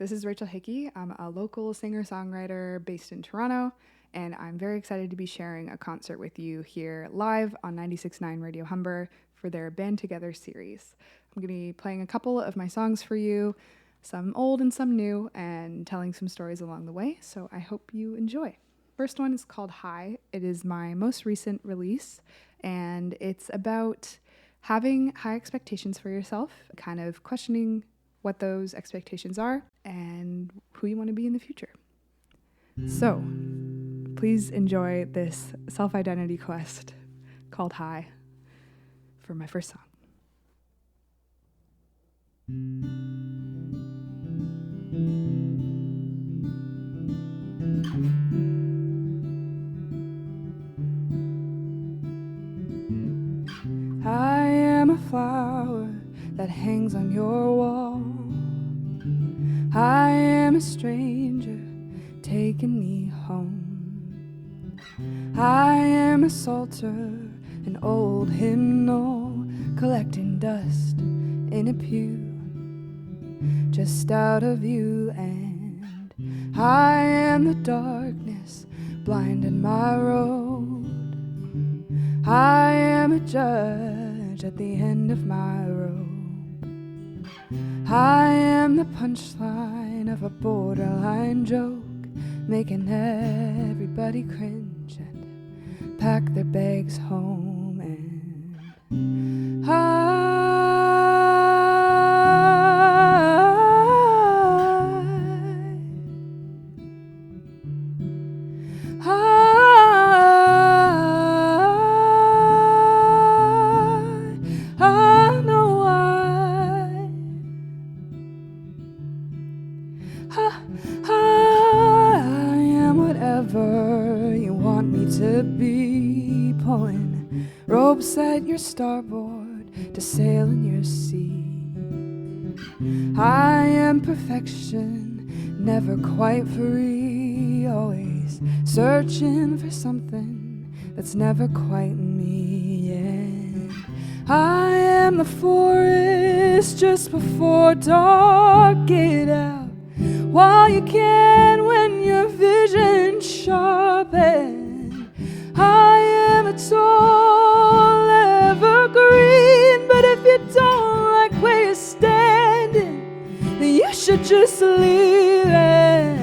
This is Rachel Hickey. I'm a local singer-songwriter based in Toronto, and I'm very excited to be sharing a concert with you here live on 96.9 Radio Humber for their Band Together series. I'm going to be playing a couple of my songs for you, some old and some new, and telling some stories along the way, so I hope you enjoy. First one is called Hi. It is my most recent release, and it's about having high expectations for yourself, kind of questioning what those expectations are and who you want to be in the future. So, please enjoy this self-identity quest called Hi for my first song. I am a flower that hangs on your wall. I am a stranger taking me home. I am a psalter, an old hymnal, collecting dust in a pew just out of view. And I am the darkness blinding my road. I am a judge at the end of my rope. I am the punchline of a borderline joke, making everybody cringe and pack their bags home. And I know I am whatever you want me to be, pulling ropes at your starboard to sail in your sea. I am perfection, never quite free, always searching for something that's never quite me. And I am the forest just before dark. Get out while you can when your vision's sharp. And I am a tall evergreen, but if you don't like where you're standing, then you should just leave it.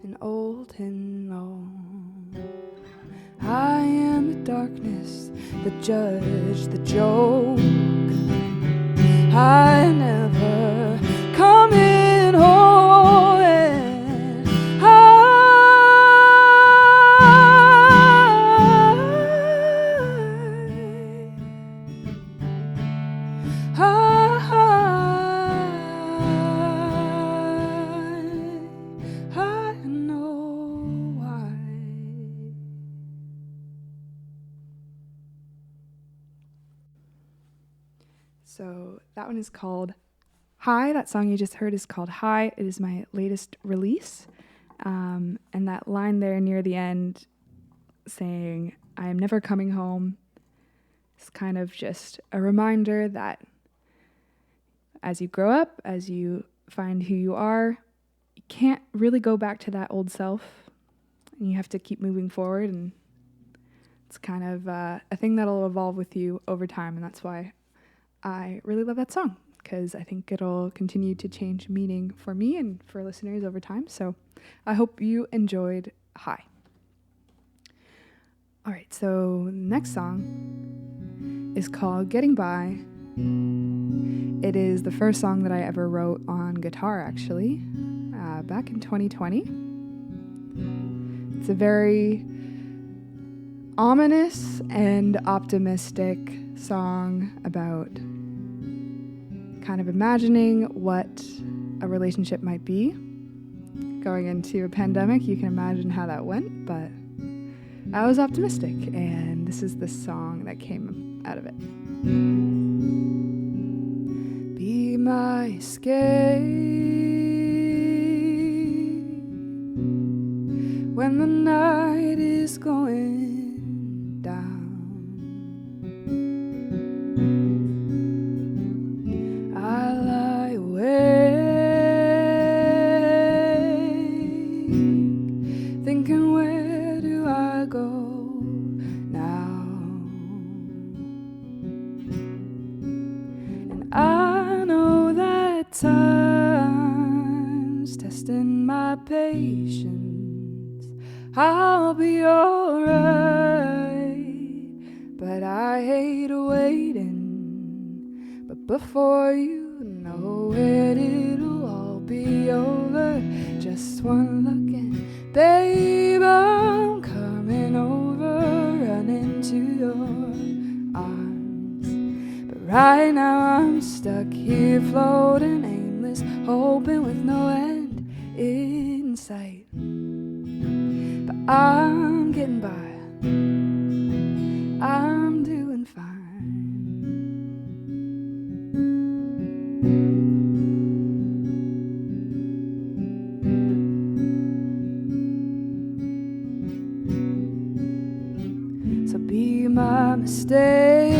An old hymnal. I am the darkness, the judge, the joke. I never come in whole. And so that one is called Hi. That song you just heard is called Hi. It is my latest release. And that line there near the end saying, I am never coming home, is kind of just a reminder that as you grow up, as you find who you are, you can't really go back to that old self. And you have to keep moving forward. And it's kind of a thing that'll evolve with you over time. And that's why I really love that song, because I think it'll continue to change meaning for me and for listeners over time. So I hope you enjoyed Hi. All right, so next song is called Getting By. It is the first song that I ever wrote on guitar, actually, back in 2020. It's a very ominous and optimistic song about kind of imagining what a relationship might be. Going into a pandemic, you can imagine how that went, but I was optimistic, and this is the song that came out of it. Be my escape when the night is going down. I lie awake thinking, where do I go now? And I know that time's testing my patience. I'll be alright, but I hate waiting. But before you know it, it'll all be over. Just one look and babe, I'm coming over, running to your arms. But right now I'm stuck here floating aimless, hoping with no end in sight. But I'm getting by, I'm doing fine. So be my mistake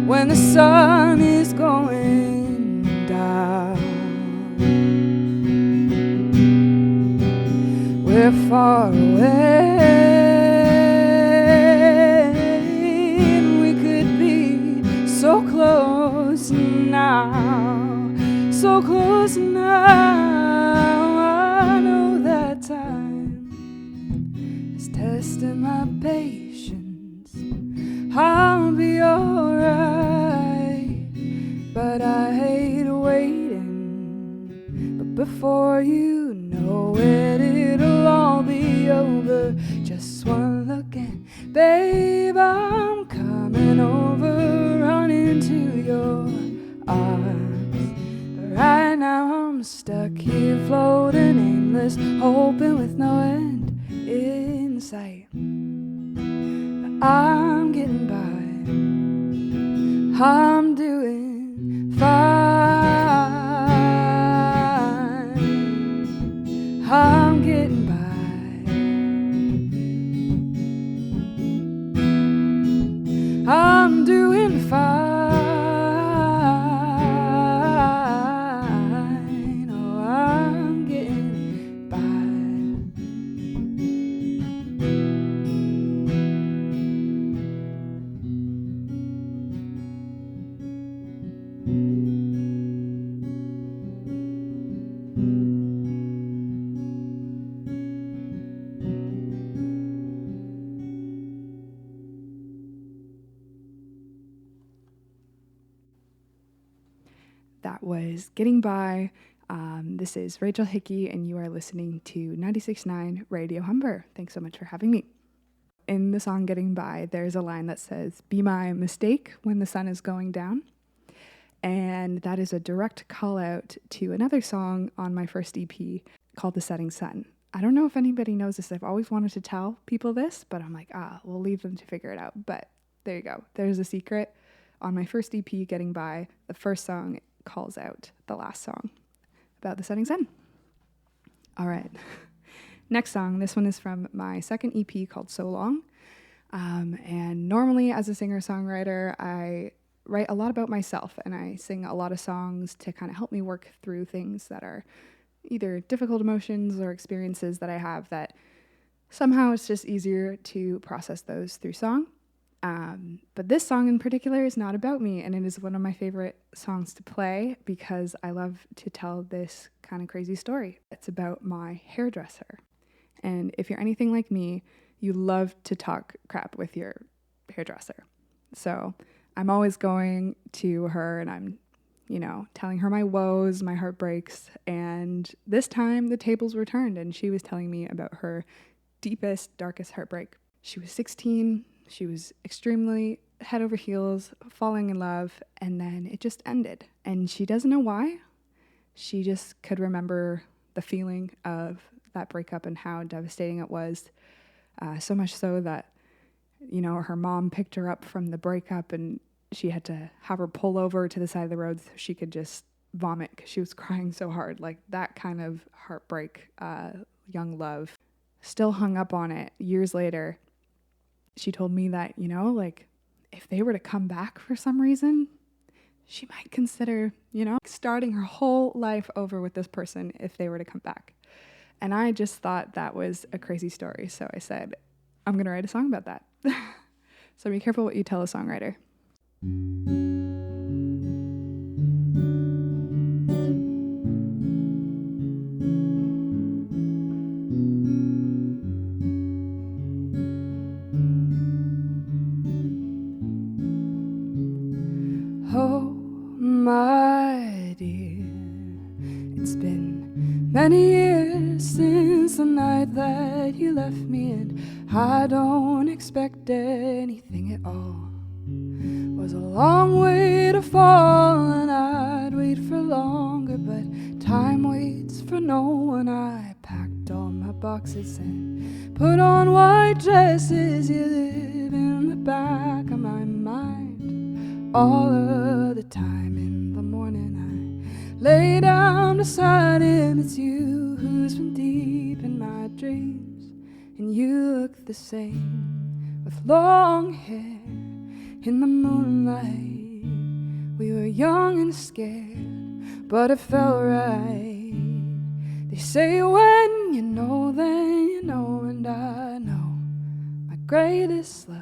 when the sun is going down. We're far away, and we could be so close now, so close now. I know that time is testing my patience. I'll be alright, but I hate waiting. But before you know it, it'll all be over. Just one look and babe, I'm coming over, running to your arms. But right now I'm stuck here floating aimless, hoping with no end in sight. But I'm getting by, I'm doing fine. I'm getting by, I'm doing fine. Oh, I'm getting by. That was Getting By. This is Rachel Hickey, and you are listening to 96.9 Radio Humber. Thanks so much for having me. In the song Getting By, there's a line that says, be my mistake when the sun is going down. And that is a direct call out to another song on my first EP called The Setting Sun. I don't know if anybody knows this. I've always wanted to tell people this, but I'm like, we'll leave them to figure it out. But there you go. There's a secret. On my first EP, Getting By, the first song calls out the last song about the setting sun. All right. Next song. This one is from my second EP called So Long. And normally as a singer-songwriter, I write a lot about myself, and I sing a lot of songs to kind of help me work through things that are either difficult emotions or experiences that I have that somehow it's just easier to process those through song. But this song in particular is not about me, and it is one of my favorite songs to play because I love to tell this kind of crazy story. It's about my hairdresser. And if you're anything like me, you love to talk crap with your hairdresser. So I'm always going to her and I'm, telling her my woes, my heartbreaks. And this time the tables were turned and she was telling me about her deepest, darkest heartbreak. She was 16. She was extremely head over heels, falling in love, and then it just ended. And she doesn't know why. She just could remember the feeling of that breakup and how devastating it was. So much so that, her mom picked her up from the breakup and she had to have her pull over to the side of the road so she could just vomit because she was crying so hard. Like that kind of heartbreak, young love. Still hung up on it years later. She told me that, if they were to come back for some reason, she might consider, starting her whole life over with this person if they were to come back. And I just thought that was a crazy story. So I said, I'm going to write a song about that. So be careful what you tell a songwriter. Oh, my dear, it's been many years since the night that you left me, and I don't expect anything at all. Was a long way to fall, and I'd wait for longer, but time waits for no one. I packed all my boxes and put on white dresses. You live in the back of my mind all of the time. In the morning I lay down beside him. It's you who's been deep in my dreams, and you look the same with long hair. In the moonlight, we were young and scared, but it felt right. They say when you know, then you know, and I know my greatest love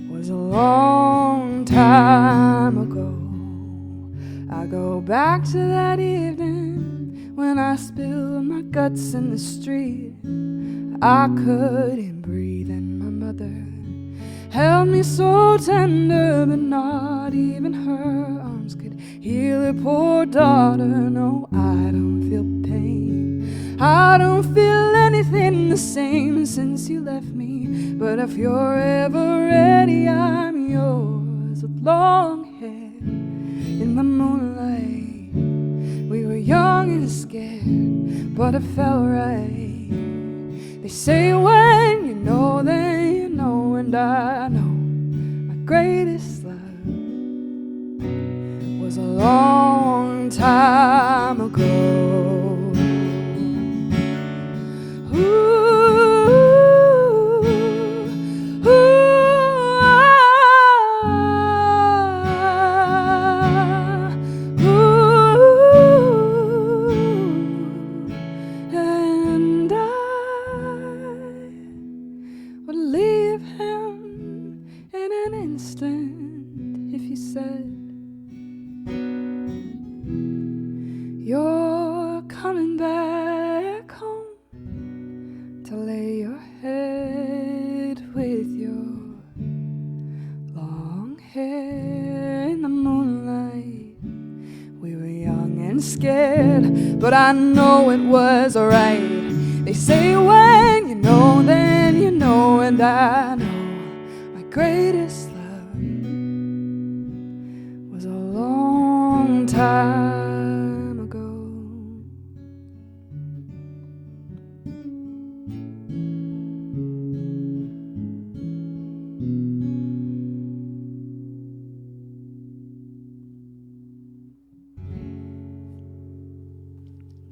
was a long time ago. I go back to that evening when I spilled my guts in the street. I couldn't breathe and my mother held me so tender, but not even her arms could heal her poor daughter. No, I don't feel pain, I don't feel anything the same since you left me. But if you're ever ready, I'm yours with long hair. In the moonlight, we were young and scared, but it felt right. They say when you know, then you know, and I know my greatest love was a long time ago. You're coming back home to lay your head with your long hair. In the moonlight, we were young and scared, but I know it was alright. They say when you know, then you know, and I know my greatest love was a long time.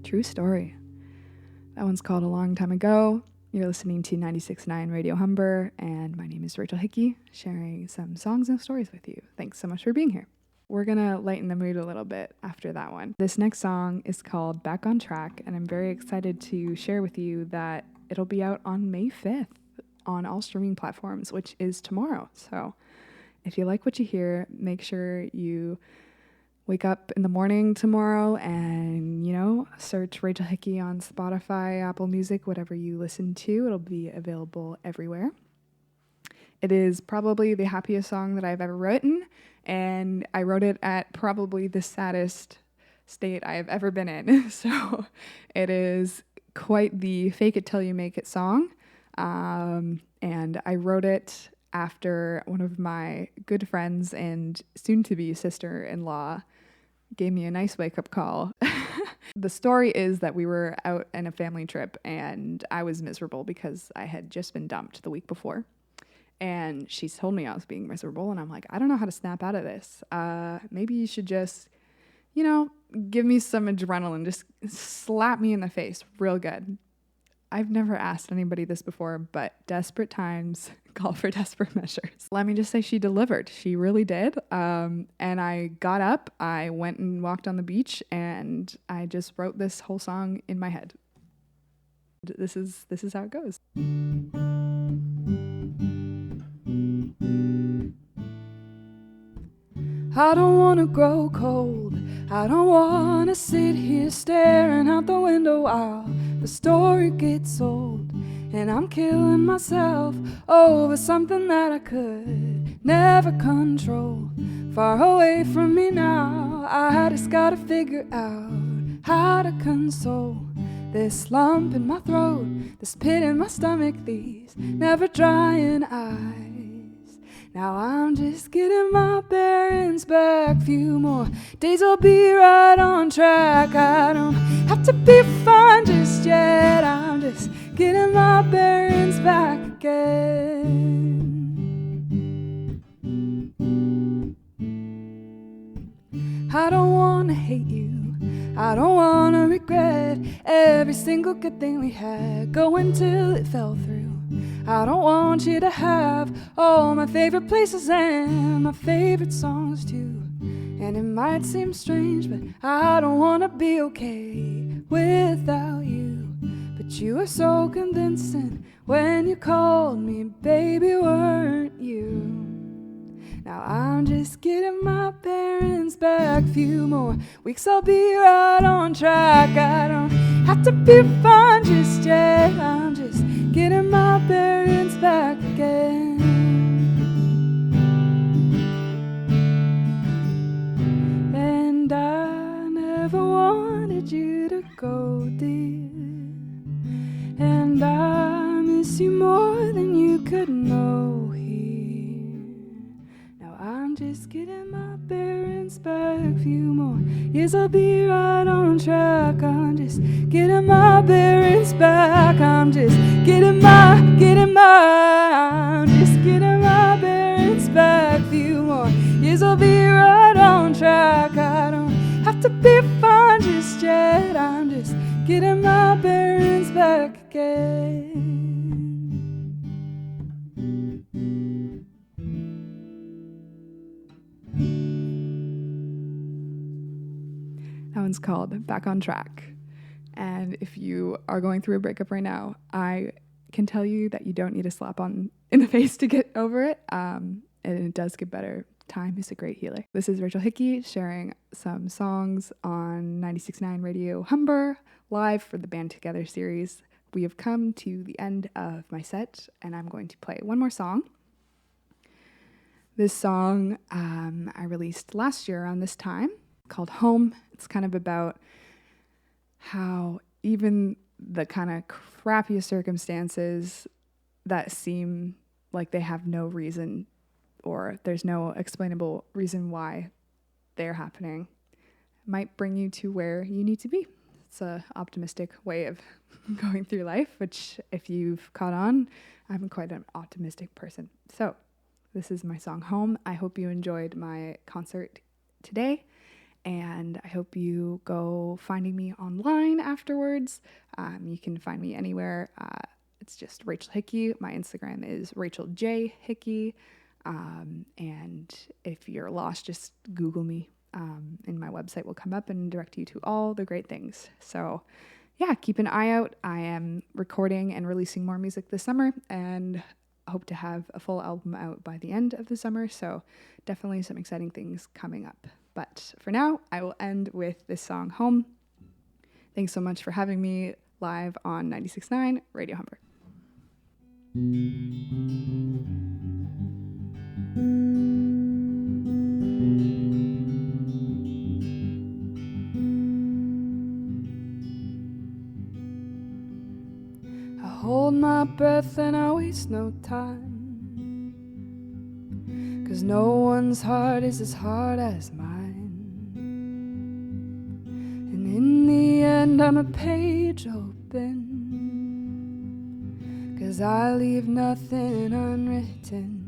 True story. That one's called A Long Time Ago. You're listening to 96.9 Radio Humber, and my name is Rachel Hickey, sharing some songs and stories with you. Thanks so much for being here. We're gonna lighten the mood a little bit after that one. This next song is called Back on Track, and I'm very excited to share with you that it'll be out on May 5th on all streaming platforms, which is tomorrow. So if you like what you hear, make sure you wake up in the morning tomorrow and, search Rachel Hickey on Spotify, Apple Music, whatever you listen to. It'll be available everywhere. It is probably the happiest song that I've ever written, and I wrote it at probably the saddest state I have ever been in. So it is quite the fake it till you make it song. And I wrote it after one of my good friends and soon-to-be sister-in-law gave me a nice wake-up call. The story is that we were out on a family trip, and I was miserable because I had just been dumped the week before. And she told me I was being miserable, and I'm like, I don't know how to snap out of this. Maybe you should just, give me some adrenaline, just slap me in the face real good. I've never asked anybody this before, but desperate times call for desperate measures. Let me just say she delivered. She really did. And I got up, I went and walked on the beach, and I just wrote this whole song in my head. This is how it goes. I don't want to grow cold. I don't want to sit here staring out the window while the story gets old. And I'm killing myself over something that I could never control. Far away from me now, I just gotta figure out how to console this lump in my throat, this pit in my stomach, these never drying eyes. Now I'm just getting my bearings back. Few more days I'll be right on track. I don't have to be fine just yet. I'm just getting my bearings back again. I don't want to hate you. I don't want to regret every single good thing we had going till it fell through. I don't want you to have all my favorite places and my favorite songs too. And it might seem strange, but I don't want to be okay without you. But you were so convincing when you called me, baby, weren't you? Now I'm just getting my bearings back. Few more weeks I'll be right on track. I don't have to be fine just yet. I'm just getting my bearings back again. And I never wanted you to go, dear. And I miss you more than you could know here. Now I'm just getting my bearings back. Few more years I'll be right on track. I'm just getting my bearings back. I'm just getting my bearings back. Few more years I'll be right on track. I don't have to be fine just yet. I'm just getting my bearings back again. That one's called Back on Track. And if you are going through a breakup right now, I can tell you that you don't need a slap in the face to get over it. And it does get better. Time is a great healer. This is Rachel Hickey sharing some songs on 96.9 Radio Humber live for the Band Together series. We have come to the end of my set, and I'm going to play one more song. This song I released last year around this time, called Home. It's kind of about how even the kind of crappiest circumstances that seem like they have no reason or there's no explainable reason why they're happening might bring you to where you need to be. It's an optimistic way of going through life, which if you've caught on, I'm quite an optimistic person. So this is my song Home. I hope you enjoyed my concert today. And I hope you go finding me online afterwards. You can find me anywhere. It's just Rachel Hickey. My Instagram is Rachel J. Hickey. And if you're lost, just Google me. And my website will come up and direct you to all the great things. So yeah, keep an eye out. I am recording and releasing more music this summer and hope to have a full album out by the end of the summer. So definitely some exciting things coming up. But for now, I will end with this song, Home. Thanks so much for having me live on 96.9 Radio Humber. I hold my breath and I waste no time, 'cause no one's heart is as hard as mine. And in the end I'm a page open, 'cause I leave nothing unwritten.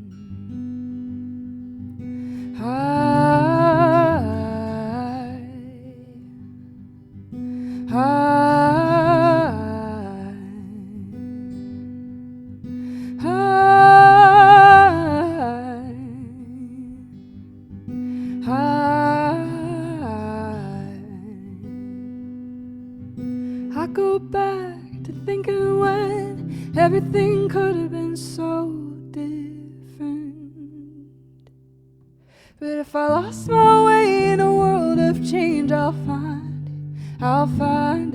I go back to thinking when everything could have been so different. But if I lost my way in a world of change, I'll find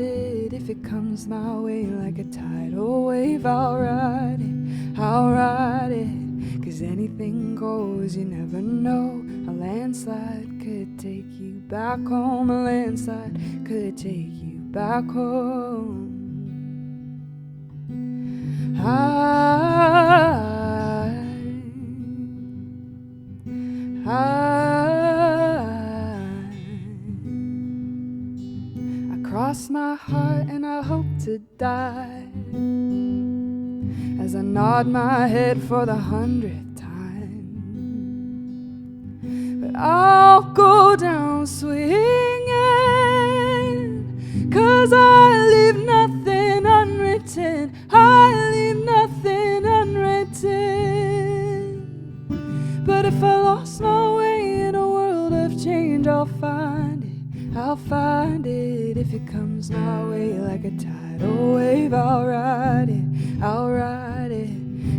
it. If it comes my way like a tidal wave, I'll ride it, 'cause anything goes, you never know. A landslide could take you back home, a landslide could take you back home. I cross my heart and I hope to die, as I nod my head for the 100th time. But I'll go down swinging, 'cause I leave nothing unwritten. I leave nothing unwritten. But if I lost my way in a world of change, I'll find it. I'll find it. If it comes my way like a tidal wave, I'll ride it. I'll ride it.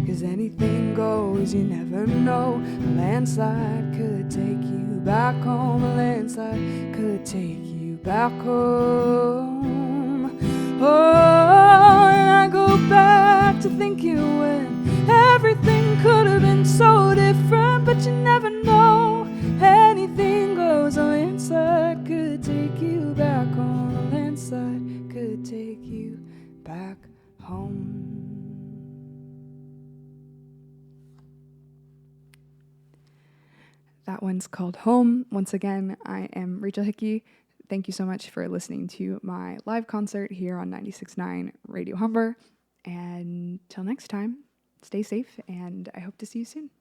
'Cause anything goes, you never know. A landslide could take you back home. A landslide could take you back home. Oh, and I go back to thinking when everything could have been so different. But you never know, anything goes. A landslide could take you back home. A landslide could take you back home. That one's called Home. Once again, I am Rachel Hickey. Thank you so much for listening to my live concert here on 96.9 Radio Humber. And till next time, stay safe, and I hope to see you soon.